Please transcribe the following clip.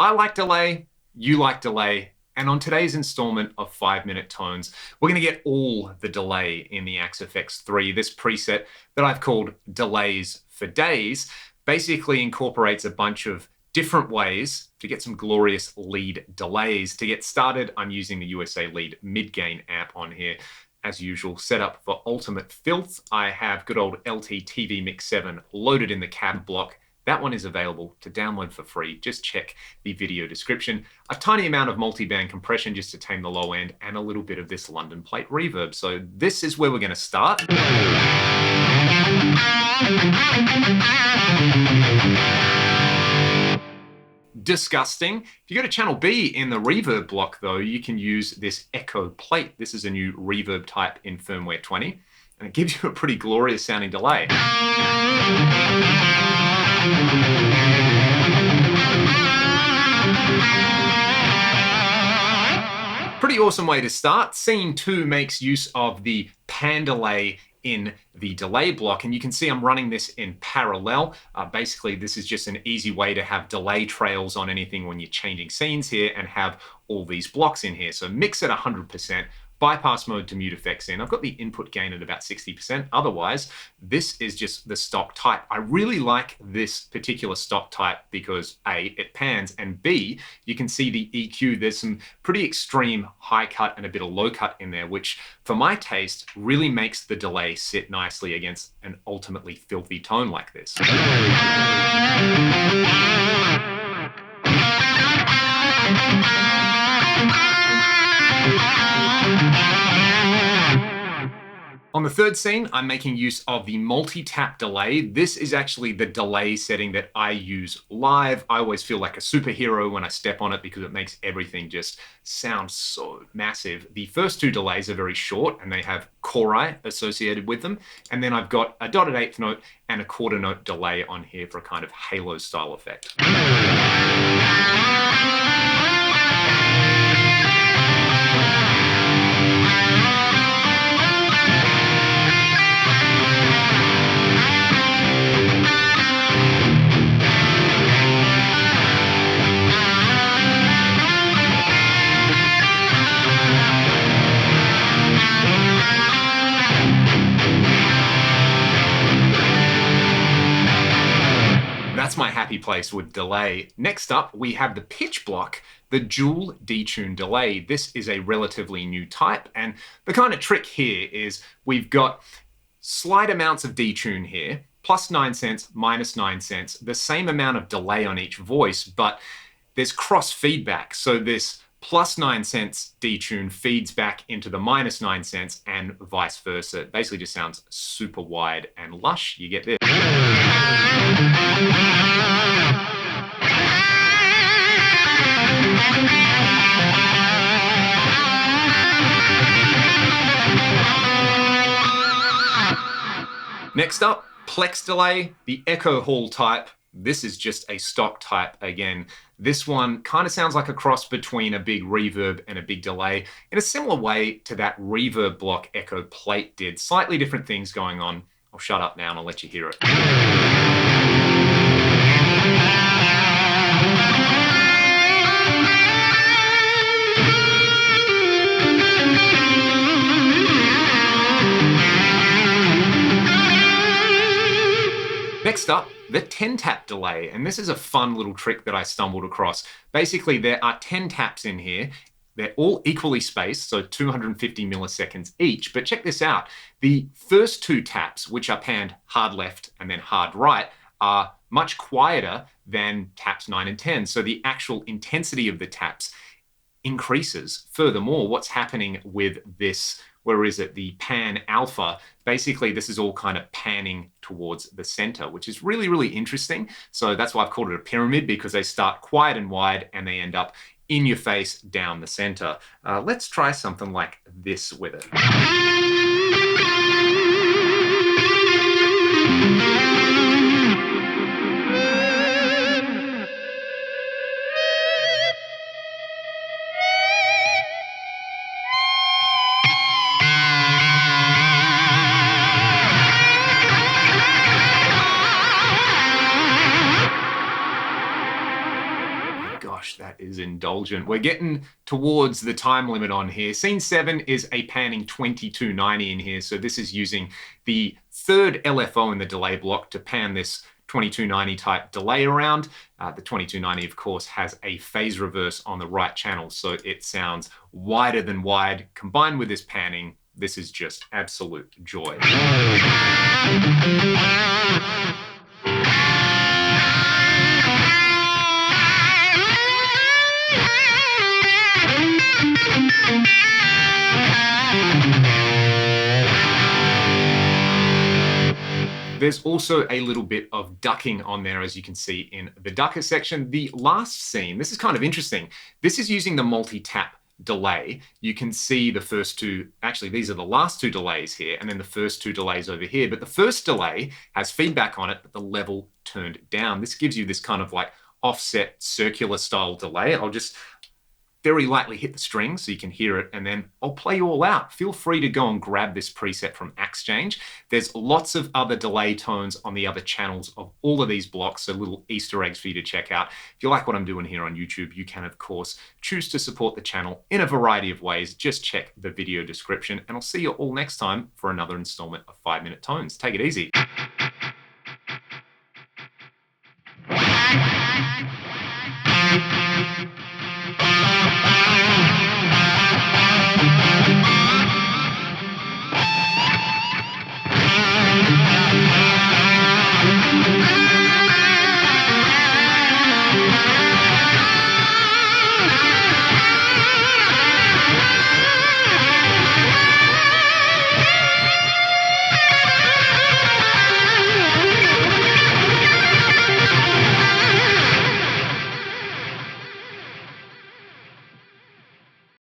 I like delay, you like delay, and on today's installment of 5-Minute Tones, we're going to get all the delay in the Axe FX3. This preset that I've called Delays for Days basically incorporates a bunch of different ways to get some glorious lead delays. To get started, I'm using the USA Lead mid-gain amp on here. As usual, set up for ultimate filth. I have good old LT TV Mix 7 loaded in the cab block. That one is available to download for free. Just check the video description. A tiny amount of multi-band compression just to tame the low end, and a little bit of this London plate reverb. So this is where we're going to start. Disgusting. If you go to channel B in the reverb block though, you can use this echo plate. This is a new reverb type in firmware 20, and it gives you a pretty glorious sounding delay. Pretty awesome way to start. Scene 2 makes use of the pan delay in the delay block, and you can see I'm running this in parallel. Basically, this is just an easy way to have delay trails on anything when you're changing scenes here and have all these blocks in here. So mix at 100%. Bypass mode to mute effects in. I've got the input gain at about 60%. Otherwise, this is just the stock type. I really like this particular stock type because A, it pans, and B, you can see the EQ. There's some pretty extreme high cut and a bit of low cut in there, which for my taste really makes the delay sit nicely against an ultimately filthy tone like this. On the third scene, I'm making use of the MultiTap Delay. This is actually the delay setting that I use live. I always feel like a superhero when I step on it because it makes everything just sound so massive. The first two delays are very short and they have chori associated with them. And then I've got a dotted eighth note and a quarter note delay on here for a kind of halo style effect. That's my happy place with delay. Next up, we have the pitch block, the dual detune delay. This is a relatively new type, and the kind of trick here is we've got slight amounts of detune here, plus 9 cents, minus 9 cents, the same amount of delay on each voice, but there's cross feedback. So this plus 9 cents detune feeds back into the minus 9 cents and vice versa. It basically just sounds super wide and lush. You get this. Next up, Plex delay, the echo hall type. This is just a stock type again. This one kind of sounds like a cross between a big reverb and a big delay in a similar way to that reverb block echo plate did. Slightly different things going on. I'll shut up now and I'll let you hear it. Next up, the 10 tap delay, and this is a fun little trick that I stumbled across. Basically, there are 10 taps in here. They're all equally spaced, so 250 milliseconds each. But check this out. The first two taps, which are panned hard left and then hard right, are much quieter than taps 9 and 10. So the actual intensity of the taps increases. Furthermore, what's happening with this, where is it, the pan alpha, basically this is all kind of panning towards the center, which is really, really interesting. So that's why I've called it a pyramid, because they start quiet and wide and they end up in your face down the center. Let's try something like this with it. that is indulgent. We're getting towards the time limit on here. Scene 7 is a panning 2290 in here. So this is using the third LFO in the delay block to pan this 2290 type delay around. The 2290, of course, has a phase reverse on the right channel, so it sounds wider than wide. Combined with this panning, this is just absolute joy. There's also a little bit of ducking on there, as you can see in the ducker section. The last scene, this is kind of interesting. This is using the MultiTap Delay. You can see the first two, actually these are the last two delays here, and then the first two delays over here. But the first delay has feedback on it, but the level turned down. This gives you this kind of like offset circular style delay. I'll just very lightly hit the string so you can hear it, and then I'll play you all out. Feel free to go and grab this preset from Exchange. There's lots of other delay tones on the other channels of all of these blocks, so little Easter eggs for you to check out. If you like what I'm doing here on YouTube, you can, of course, choose to support the channel in a variety of ways. Just check the video description, and I'll see you all next time for another installment of 5-Minute Tones. Take it easy.